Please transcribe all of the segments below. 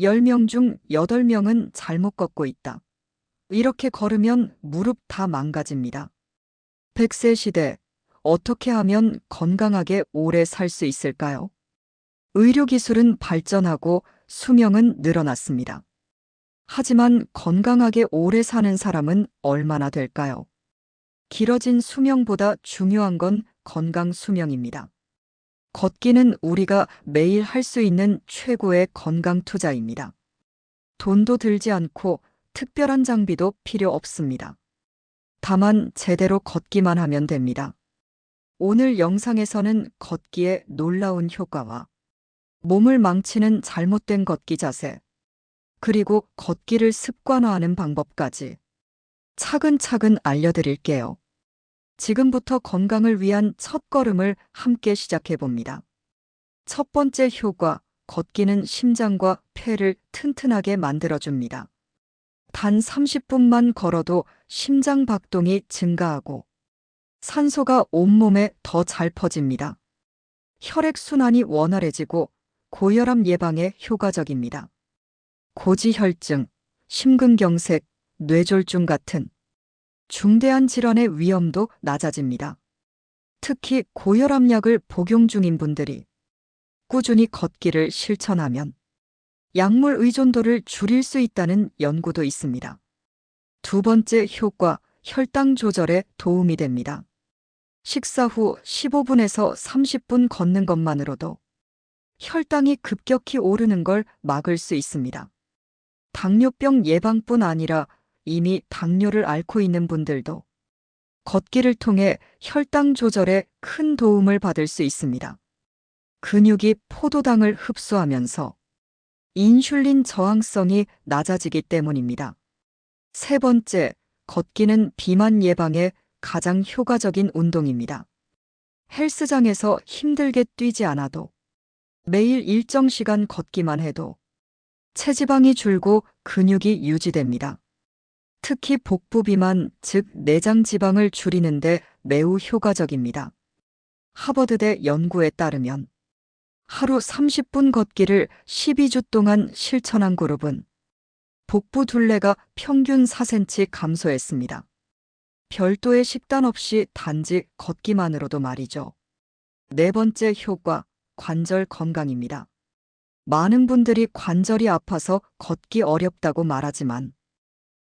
10명 중 8명은 잘못 걷고 있다. 이렇게 걸으면 무릎 다 망가집니다. 100세 시대, 어떻게 하면 건강하게 오래 살 수 있을까요? 의료기술은 발전하고 수명은 늘어났습니다. 하지만 건강하게 오래 사는 사람은 얼마나 될까요? 길어진 수명보다 중요한 건 건강 수명입니다. 걷기는 우리가 매일 할 수 있는 최고의 건강 투자입니다. 돈도 들지 않고 특별한 장비도 필요 없습니다. 다만 제대로 걷기만 하면 됩니다. 오늘 영상에서는 걷기의 놀라운 효과와 몸을 망치는 잘못된 걷기 자세, 그리고 걷기를 습관화하는 방법까지 차근차근 알려드릴게요. 지금부터 건강을 위한 첫걸음을 함께 시작해 봅니다. 첫 번째 효과, 걷기는 심장과 폐를 튼튼하게 만들어줍니다. 단 30분만 걸어도 심장 박동이 증가하고 산소가 온몸에 더 잘 퍼집니다. 혈액순환이 원활해지고 고혈압 예방에 효과적입니다. 고지혈증, 심근경색, 뇌졸중 같은 중대한 질환의 위험도 낮아집니다. 특히 고혈압약을 복용 중인 분들이 꾸준히 걷기를 실천하면 약물 의존도를 줄일 수 있다는 연구도 있습니다. 두 번째 효과, 혈당 조절에 도움이 됩니다. 식사 후 15분에서 30분 걷는 것만으로도 혈당이 급격히 오르는 걸 막을 수 있습니다. 당뇨병 예방뿐 아니라 이미 당뇨를 앓고 있는 분들도 걷기를 통해 혈당 조절에 큰 도움을 받을 수 있습니다. 근육이 포도당을 흡수하면서 인슐린 저항성이 낮아지기 때문입니다. 세 번째, 걷기는 비만 예방에 가장 효과적인 운동입니다. 헬스장에서 힘들게 뛰지 않아도 매일 일정 시간 걷기만 해도 체지방이 줄고 근육이 유지됩니다. 특히 복부 비만, 즉 내장 지방을 줄이는데 매우 효과적입니다. 하버드대 연구에 따르면 하루 30분 걷기를 12주 동안 실천한 그룹은 복부 둘레가 평균 4cm 감소했습니다. 별도의 식단 없이 단지 걷기만으로도 말이죠. 네 번째 효과, 관절 건강입니다. 많은 분들이 관절이 아파서 걷기 어렵다고 말하지만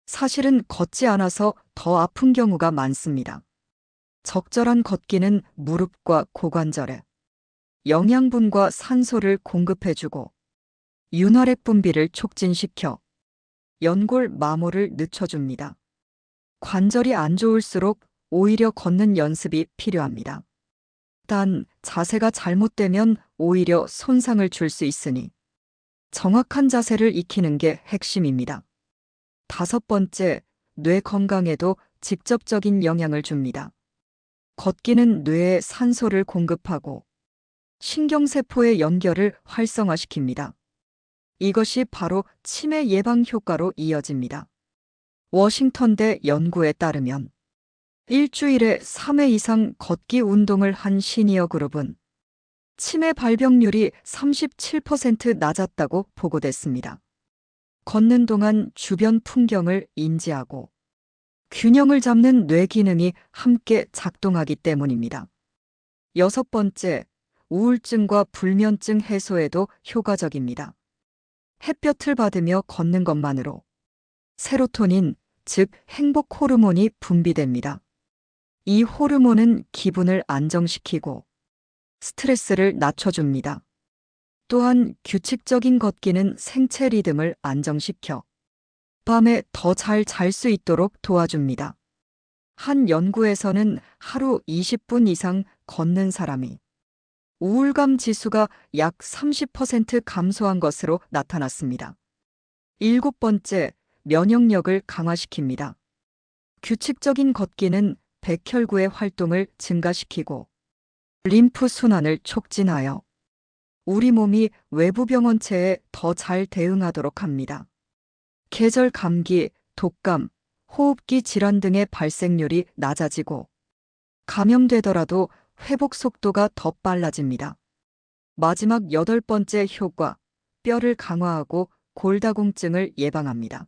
사실은 걷지 않아서 더 아픈 경우가 많습니다. 적절한 걷기는 무릎과 고관절에 영양분과 산소를 공급해주고 윤활액 분비를 촉진시켜 연골 마모를 늦춰줍니다. 관절이 안 좋을수록 오히려 걷는 연습이 필요합니다. 단, 자세가 잘못되면 오히려 손상을 줄 수 있으니 정확한 자세를 익히는 게 핵심입니다. 다섯 번째, 뇌 건강에도 직접적인 영향을 줍니다. 걷기는 뇌에 산소를 공급하고 신경세포의 연결을 활성화시킵니다. 이것이 바로 치매 예방 효과로 이어집니다. 워싱턴대 연구에 따르면 일주일에 3회 이상 걷기 운동을 한 시니어 그룹은 치매 발병률이 37% 낮았다고 보고됐습니다. 걷는 동안 주변 풍경을 인지하고 균형을 잡는 뇌 기능이 함께 작동하기 때문입니다. 여섯 번째, 우울증과 불면증 해소에도 효과적입니다. 햇볕을 받으며 걷는 것만으로 세로토닌, 즉 행복 호르몬이 분비됩니다. 이 호르몬은 기분을 안정시키고 스트레스를 낮춰줍니다. 또한 규칙적인 걷기는 생체 리듬을 안정시켜 밤에 더 잘 잘 수 있도록 도와줍니다. 한 연구에서는 하루 20분 이상 걷는 사람이 우울감 지수가 약 30% 감소한 것으로 나타났습니다. 일곱 번째, 면역력을 강화시킵니다. 규칙적인 걷기는 백혈구의 활동을 증가시키고 림프 순환을 촉진하여 우리 몸이 외부 병원체에 더 잘 대응하도록 합니다. 계절 감기, 독감, 호흡기 질환 등의 발생률이 낮아지고 감염되더라도 회복 속도가 더 빨라집니다. 마지막 여덟 번째 효과, 뼈를 강화하고 골다공증을 예방합니다.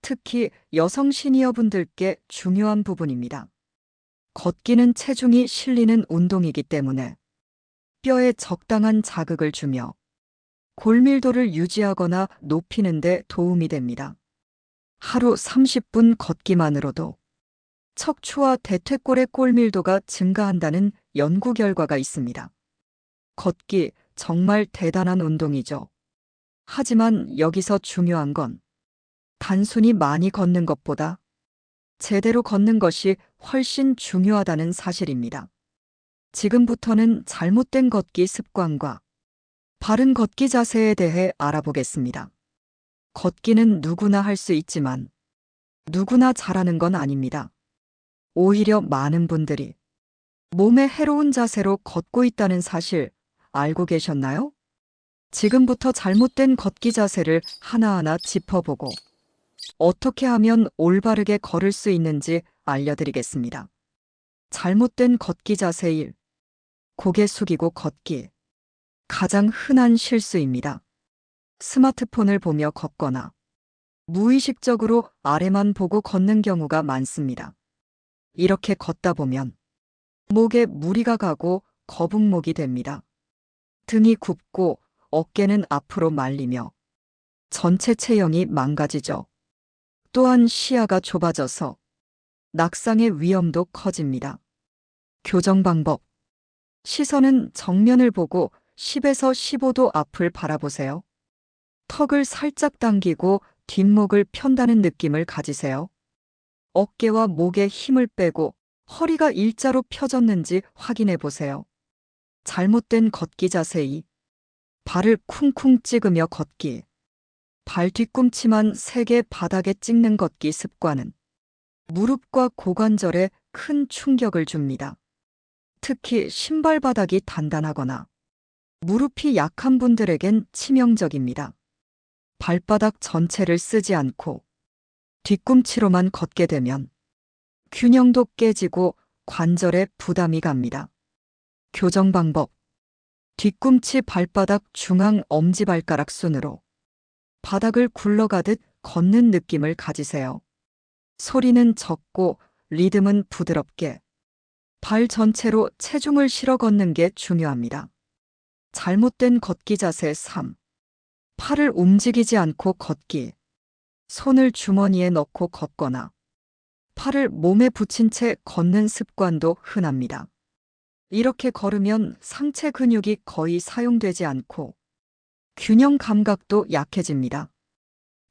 특히 여성 시니어분들께 중요한 부분입니다. 걷기는 체중이 실리는 운동이기 때문에 뼈에 적당한 자극을 주며 골밀도를 유지하거나 높이는 데 도움이 됩니다. 하루 30분 걷기만으로도 척추와 대퇴골의 골밀도가 증가한다는 연구 결과가 있습니다. 걷기 정말 대단한 운동이죠. 하지만 여기서 중요한 건 단순히 많이 걷는 것보다 제대로 걷는 것이 훨씬 중요하다는 사실입니다. 지금부터는 잘못된 걷기 습관과 바른 걷기 자세에 대해 알아보겠습니다. 걷기는 누구나 할 수 있지만 누구나 잘하는 건 아닙니다. 오히려 많은 분들이 몸에 해로운 자세로 걷고 있다는 사실 알고 계셨나요? 지금부터 잘못된 걷기 자세를 하나하나 짚어보고 어떻게 하면 올바르게 걸을 수 있는지 알려드리겠습니다. 잘못된 걷기 자세 1. 고개 숙이고 걷기. 가장 흔한 실수입니다. 스마트폰을 보며 걷거나 무의식적으로 아래만 보고 걷는 경우가 많습니다. 이렇게 걷다 보면 목에 무리가 가고 거북목이 됩니다. 등이 굽고 어깨는 앞으로 말리며 전체 체형이 망가지죠. 또한 시야가 좁아져서 낙상의 위험도 커집니다. 교정 방법. 시선은 정면을 보고 10에서 15도 앞을 바라보세요. 턱을 살짝 당기고 뒷목을 편다는 느낌을 가지세요. 어깨와 목에 힘을 빼고 허리가 일자로 펴졌는지 확인해 보세요. 잘못된 걷기 자세 2. 발을 쿵쿵 찍으며 걷기. 발 뒤꿈치만 세게 바닥에 찍는 걷기 습관은 무릎과 고관절에 큰 충격을 줍니다. 특히 신발 바닥이 단단하거나 무릎이 약한 분들에겐 치명적입니다. 발바닥 전체를 쓰지 않고 뒤꿈치로만 걷게 되면 균형도 깨지고 관절에 부담이 갑니다. 교정 방법. 뒤꿈치 발바닥 중앙 엄지발가락 순으로 바닥을 굴러가듯 걷는 느낌을 가지세요. 소리는 적고 리듬은 부드럽게 발 전체로 체중을 실어 걷는 게 중요합니다. 잘못된 걷기 자세 3. 팔을 움직이지 않고 걷기. 손을 주머니에 넣고 걷거나 팔을 몸에 붙인 채 걷는 습관도 흔합니다. 이렇게 걸으면 상체 근육이 거의 사용되지 않고 균형 감각도 약해집니다.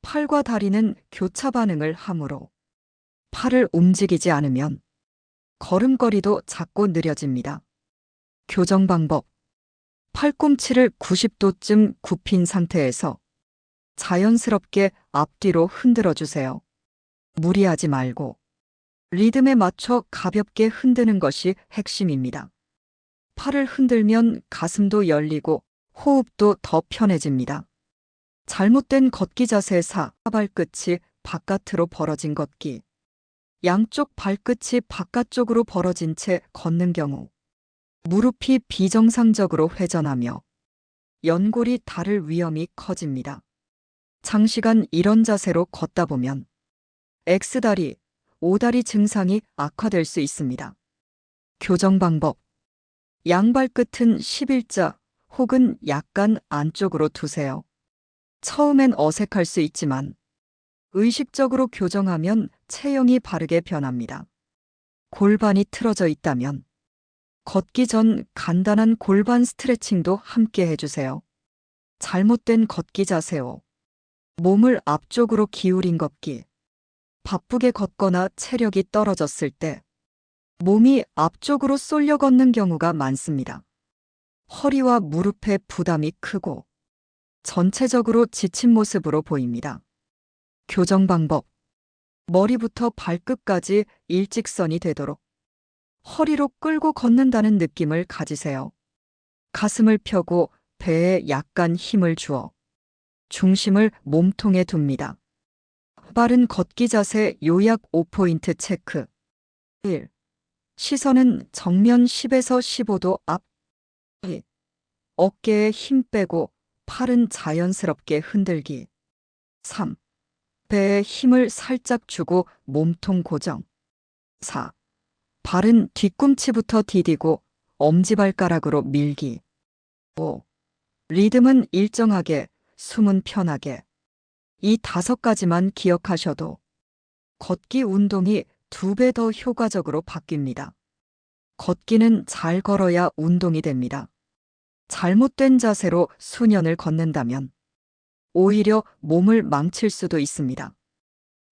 팔과 다리는 교차 반응을 하므로 팔을 움직이지 않으면 걸음걸이도 작고 느려집니다. 교정 방법. 팔꿈치를 90도쯤 굽힌 상태에서 자연스럽게 앞뒤로 흔들어 주세요. 무리하지 말고 리듬에 맞춰 가볍게 흔드는 것이 핵심입니다. 팔을 흔들면 가슴도 열리고 호흡도 더 편해집니다. 잘못된 걷기 자세 4. 발끝이 바깥으로 벌어진 걷기. 양쪽 발끝이 바깥쪽으로 벌어진 채 걷는 경우 무릎이 비정상적으로 회전하며 연골이 닳을 위험이 커집니다. 장시간 이런 자세로 걷다 보면 X다리, O다리 증상이 악화될 수 있습니다. 교정 방법. 양발끝은 11자 혹은 약간 안쪽으로 두세요. 처음엔 어색할 수 있지만 의식적으로 교정하면 체형이 바르게 변합니다. 골반이 틀어져 있다면 걷기 전 간단한 골반 스트레칭도 함께 해주세요. 잘못된 걷기 자세 5. 몸을 앞쪽으로 기울인 걷기. 바쁘게 걷거나 체력이 떨어졌을 때 몸이 앞쪽으로 쏠려 걷는 경우가 많습니다. 허리와 무릎에 부담이 크고 전체적으로 지친 모습으로 보입니다. 교정 방법. 머리부터 발끝까지 일직선이 되도록 허리로 끌고 걷는다는 느낌을 가지세요. 가슴을 펴고 배에 약간 힘을 주어 중심을 몸통에 둡니다. 빠른 걷기 자세 요약 5포인트 체크. 1. 시선은 정면 10에서 15도 앞. 2. 어깨에 힘 빼고 팔은 자연스럽게 흔들기. 3. 배에 힘을 살짝 주고 몸통 고정. 4. 발은 뒤꿈치부터 디디고 엄지발가락으로 밀기. 5. 리듬은 일정하게, 숨은 편하게. 이 5가지만 기억하셔도 걷기 운동이 2배 더 효과적으로 바뀝니다. 걷기는 잘 걸어야 운동이 됩니다. 잘못된 자세로 수년을 걷는다면 오히려 몸을 망칠 수도 있습니다.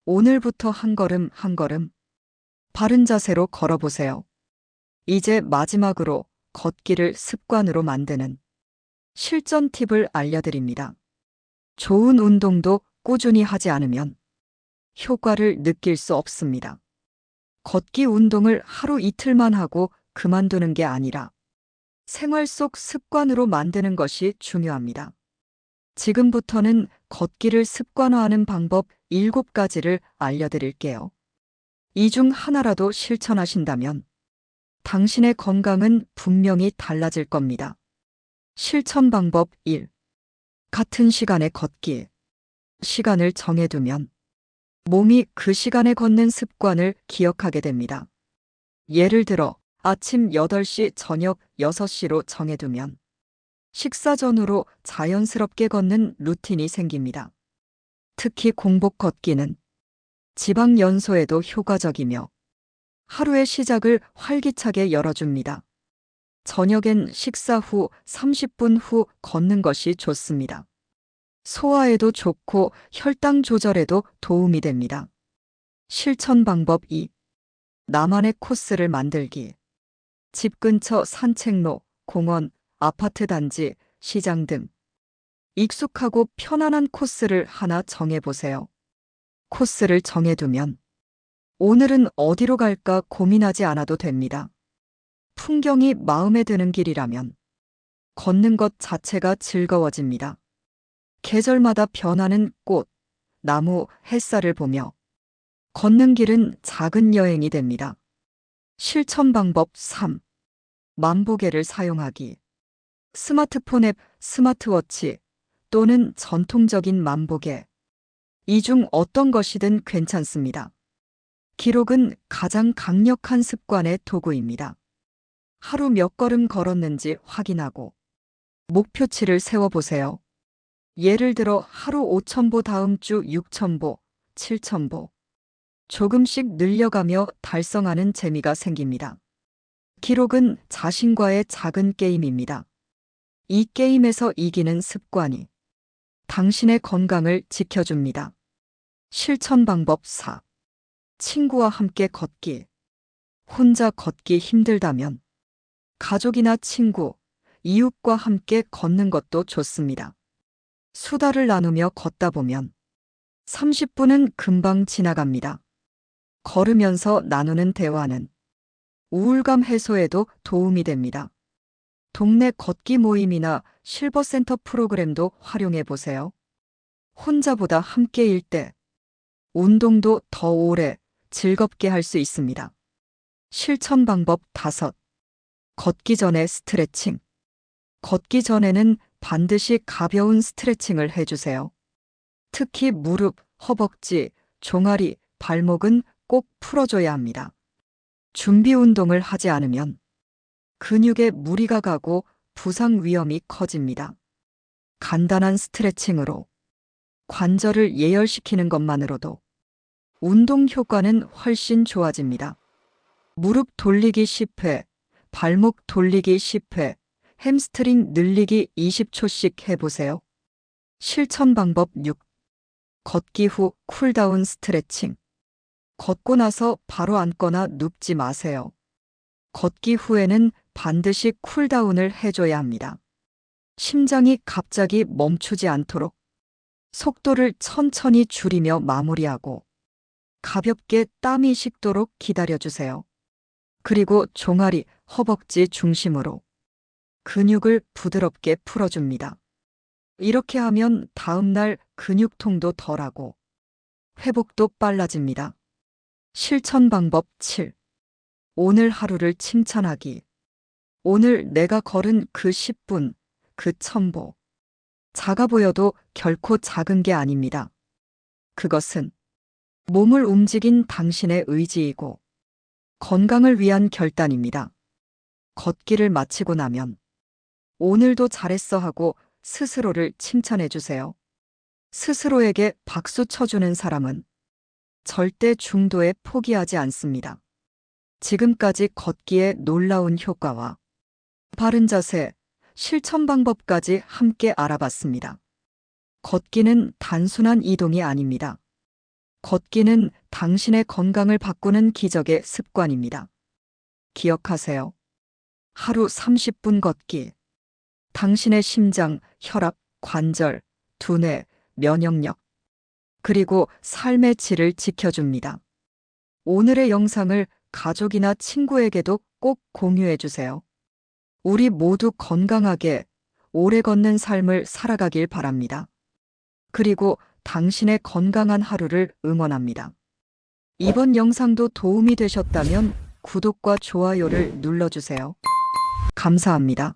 오늘부터 한 걸음 한 걸음 바른 자세로 걸어보세요. 이제 마지막으로 걷기를 습관으로 만드는 실전 팁을 알려드립니다. 좋은 운동도 꾸준히 하지 않으면 효과를 느낄 수 없습니다. 걷기 운동을 하루 이틀만 하고 그만두는 게 아니라 생활 속 습관으로 만드는 것이 중요합니다. 지금부터는 걷기를 습관화하는 방법 7가지를 알려드릴게요. 이 중 하나라도 실천하신다면 당신의 건강은 분명히 달라질 겁니다. 실천 방법 1. 같은 시간에 걷기. 시간을 정해두면 몸이 그 시간에 걷는 습관을 기억하게 됩니다. 예를 들어 아침 8시, 저녁 6시로 정해두면 식사 전후로 자연스럽게 걷는 루틴이 생깁니다. 특히 공복 걷기는 지방 연소에도 효과적이며 하루의 시작을 활기차게 열어줍니다. 저녁엔 식사 후 30분 후 걷는 것이 좋습니다. 소화에도 좋고 혈당 조절에도 도움이 됩니다. 실천 방법 2. 나만의 코스를 만들기. 집 근처 산책로, 공원, 아파트 단지, 시장 등 익숙하고 편안한 코스를 하나 정해보세요. 코스를 정해두면 오늘은 어디로 갈까 고민하지 않아도 됩니다. 풍경이 마음에 드는 길이라면 걷는 것 자체가 즐거워집니다. 계절마다 변하는 꽃, 나무, 햇살을 보며 걷는 길은 작은 여행이 됩니다. 실천 방법 3. 만보계를 사용하기. 스마트폰 앱, 스마트워치 또는 전통적인 만보계. 이 중 어떤 것이든 괜찮습니다. 기록은 가장 강력한 습관의 도구입니다. 하루 몇 걸음 걸었는지 확인하고 목표치를 세워보세요. 예를 들어 하루 5,000보, 다음 주 6,000보, 7,000보. 조금씩 늘려가며 달성하는 재미가 생깁니다. 기록은 자신과의 작은 게임입니다. 이 게임에서 이기는 습관이 당신의 건강을 지켜줍니다. 실천 방법 4. 친구와 함께 걷기. 혼자 걷기 힘들다면 가족이나 친구, 이웃과 함께 걷는 것도 좋습니다. 수다를 나누며 걷다 보면 30분은 금방 지나갑니다. 걸으면서 나누는 대화는 우울감 해소에도 도움이 됩니다. 동네 걷기 모임이나 실버센터 프로그램도 활용해 보세요. 혼자보다 함께일 때 운동도 더 오래 즐겁게 할 수 있습니다. 실천 방법 5. 걷기 전에 스트레칭. 걷기 전에는 반드시 가벼운 스트레칭을 해주세요. 특히 무릎, 허벅지, 종아리, 발목은 꼭 풀어줘야 합니다. 준비 운동을 하지 않으면 근육에 무리가 가고 부상 위험이 커집니다. 간단한 스트레칭으로 관절을 예열시키는 것만으로도 운동 효과는 훨씬 좋아집니다. 무릎 돌리기 10회, 발목 돌리기 10회, 햄스트링 늘리기 20초씩 해보세요. 실천 방법 6. 걷기 후 쿨다운 스트레칭. 걷고 나서 바로 앉거나 눕지 마세요. 걷기 후에는 반드시 쿨다운을 해줘야 합니다. 심장이 갑자기 멈추지 않도록 속도를 천천히 줄이며 마무리하고 가볍게 땀이 식도록 기다려주세요. 그리고 종아리, 허벅지 중심으로 근육을 부드럽게 풀어줍니다. 이렇게 하면 다음날 근육통도 덜하고 회복도 빨라집니다. 실천 방법 7. 오늘 하루를 칭찬하기. 오늘 내가 걸은 그 10분, 그 1,000보. 작아 보여도 결코 작은 게 아닙니다. 그것은 몸을 움직인 당신의 의지이고 건강을 위한 결단입니다. 걷기를 마치고 나면 오늘도 잘했어 하고 스스로를 칭찬해 주세요. 스스로에게 박수 쳐주는 사람은 절대 중도에 포기하지 않습니다. 지금까지 걷기의 놀라운 효과와 바른 자세, 실천 방법까지 함께 알아봤습니다. 걷기는 단순한 이동이 아닙니다. 걷기는 당신의 건강을 바꾸는 기적의 습관입니다. 기억하세요. 하루 30분 걷기. 당신의 심장, 혈압, 관절, 두뇌, 면역력, 그리고 삶의 질을 지켜줍니다. 오늘의 영상을 가족이나 친구에게도 꼭 공유해 주세요. 우리 모두 건강하게 오래 걷는 삶을 살아가길 바랍니다. 그리고 당신의 건강한 하루를 응원합니다. 이번 영상도 도움이 되셨다면 구독과 좋아요를 눌러주세요. 감사합니다.